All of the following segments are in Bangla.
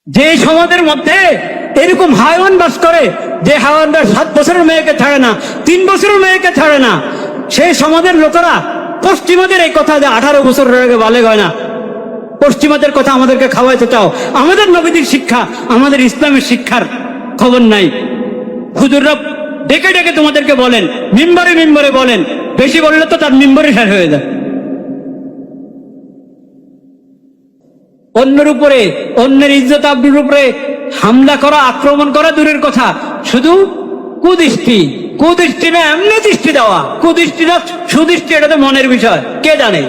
যে সমাজের মধ্যে এরকম হায়াওয়ান বাস করে, যে হায়াওয়ানরা 7 বছরের মেয়েকে ছাড়ে না, 3 বছরের মেয়েকে ছাড়ে না, সেই সমাজের লোকেরা পশ্চিমাদের এই কথা যে 18 বছরের আগে বালেগ হয় না, পশ্চিমাদের কথা আমাদেরকে খাওয়াইতে চাও। আমাদের নবীদের শিক্ষা, আমাদের ইসলামের শিক্ষার খবর নাই। হুজুররা ডেকে ডেকে তোমাদেরকে বলেন, মিম্বরে মিম্বরে বলেন, বেশি বললে তো তার মিম্বরে শেষ হয়ে যায়। অন্যের উপরে, অন্যের ইজ্জত আবরুর উপরে হামলা করা, আক্রমণ করা দূরের কথা, শুধু কুদৃষ্টি, কুদৃষ্টি না এমনি দৃষ্টি দেওয়া, কুদৃষ্টি না সুদৃষ্টি, এটা তো মনের বিষয়, কে জানে।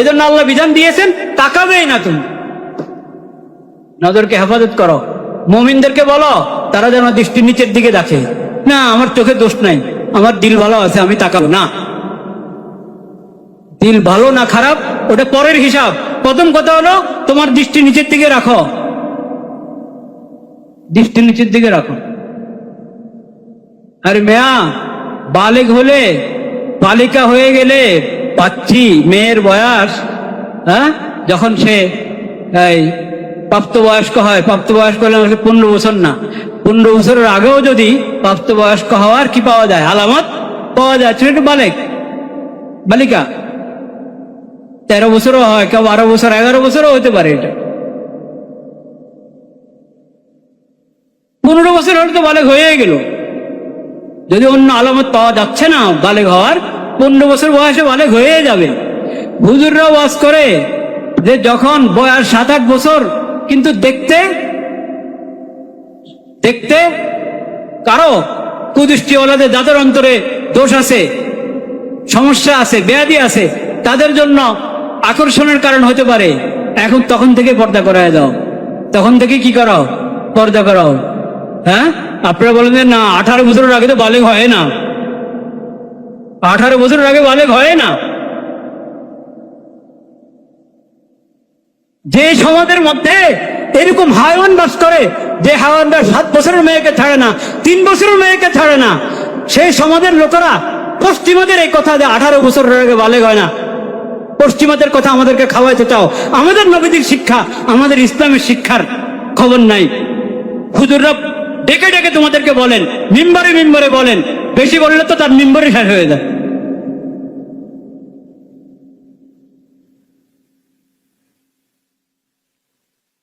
এজন্য আল্লাহ বিধান দিয়েছেন, তাকাবেই না তুমি, নজরকে হেফাজত করো। মুমিনদেরকে বলো তারা যেন দৃষ্টি নিচের দিকে দেখে, না আমার চোখে দোষ নাই, আমার দিল ভালো আছে, আমি তাকাবো না। দিল ভালো না খারাপ ওটা পরের হিসাব। প্রথম কথা হলো তোমার দৃষ্টি নিচের দিকে রাখো, দৃষ্টি নিচের দিকে রাখো। আরে মেয়া বালেগ হলে, বালিকা হয়ে গেলে, পাচ্ছি মেয়ের বয়স, হ্যাঁ, যখন সে এই প্রাপ্তবয়স্ক হয়, প্রাপ্তবয়স্ক হলে 15 বছর না, 15 বছরের আগেও যদি প্রাপ্তবয়স্ক হওয়ার কি পাওয়া যায়, আলামত পাওয়া যায়, সেটা বালেগ, বালিকা। 13 বছরও হয়, কেউ 12 বছর, 11 বছরও হতে পারে। এটা 15 বছর হলে তো বালেগ হয়ে গেল। যদি অন্য আলামত পাওয়া যাচ্ছে না বালেগ হওয়ার, 15 বছর বয়সে বালেগ হয়ে যাবে। হুজুররা ওয়াজ করে যে যখন বয়স 7-8 বছর, কিন্তু দেখতে দেখতে কারো কুদৃষ্টিওয়ালাদের যাদের অন্তরে দোষ আছে, সমস্যা আছে, ব্যাধি আছে, তাদের জন্য আকর্ষণের কারণ হতে পারে। এখন তখন থেকে পর্দা করায় দাও, তখন থেকে কি করাও, পর্দা করাও। হ্যাঁ, আপনারা বলেন যে না 18 বছরের আগে তো বালেগ হয় না, 18 বছরের আগে বালেগ হয় না। যে সমাজের মধ্যে এরকম হায়াওয়ান বাস করে, যে হায়াওয়ানরা 7 বছরের মেয়েকে ছাড়ে না, 3 বছরের মেয়েকে ছাড়ে না, সেই সমাজের লোকেরা পশ্চিমাদের এই কথা যে 18 বছরের আগে বালেগ হয় না, পশ্চিমাদের কথা আমাদেরকে খাওয়াইতে চাও। আমাদের নবীদের শিক্ষা, আমাদের ইসলামের শিক্ষার খবর নাই। হুজুররা ডেকে ডেকে তোমাদেরকে বলেন, মিম্বরে মিম্বরে বলেন, বেশি বললে তো তার মিম্বরে শেষ হয়ে যায়।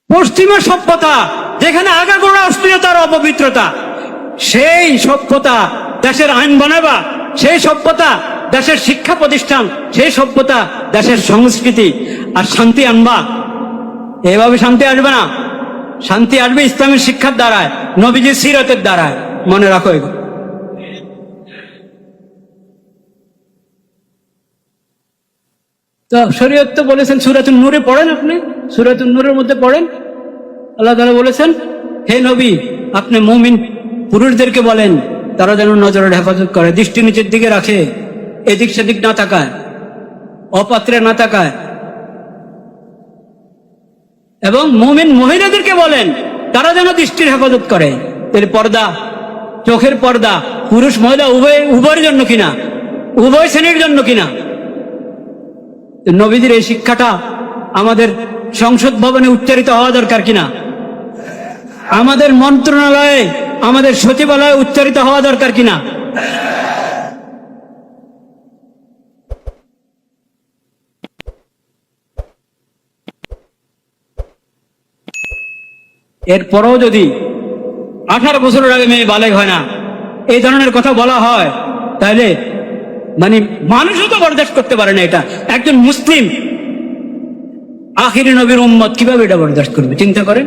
পশ্চিমা সভ্যতা যেখানে আগাগোড়া অশ্লীলতার অপবিত্রতা, সেই সভ্যতা দেশের আইন বানাবা, সেই সভ্যতা দেশের শিক্ষা প্রতিষ্ঠান, সেই সভ্যতা দেশের সংস্কৃতি, আর শান্তি আনবা। এভাবে শান্তি আসবে না, শান্তি আসবে ইসলামের শিক্ষার দ্বারায়, নবীজির সিরাতের দ্বারায়, মনে রাখো এগুলো। তো শরীয়ত তো বলেছেন, সূরাতুন নূরে পড়েন, আপনি সূরাতুন নূরের মধ্যে পড়েন, আল্লাহ তাআলা বলেছেন, হে নবী আপনি মুমিন পুরুষদেরকে বলেন তারা যেন নজরের হেফাজত করে, দৃষ্টি নিচের দিকে রাখে, এদিক সেদিক না তাকায়, অপাত্রে না তাকায়। এবং মুমিন মহিলাদেরকে বলেন তারা যেন দৃষ্টির হেফাজত করে। তাহলে পর্দা, চোখের পর্দা পুরুষ মহিলা উভয়ের জন্য কিনা, উভয় শ্রেণীর জন্য কিনা। নবীদের এই শিক্ষাটা আমাদের সংসদ ভবনে উচ্চারিত হওয়া দরকার কিনা, আমাদের মন্ত্রণালয়ে, আমাদের সচিবালয়ে উচ্চারিত হওয়া দরকার কিনা। এরপরও যদি 18 বছরের আগে মেয়ে বালেগ হয় না, এই ধরনের কথা বলা হয়, তাহলে মানে মানুষও তো বরদাস্ত করতে পারে না। এটা একজন মুসলিম আখিরি নবীর উম্মত কিভাবে এটা বরদাস্ত করবে, চিন্তা করেন।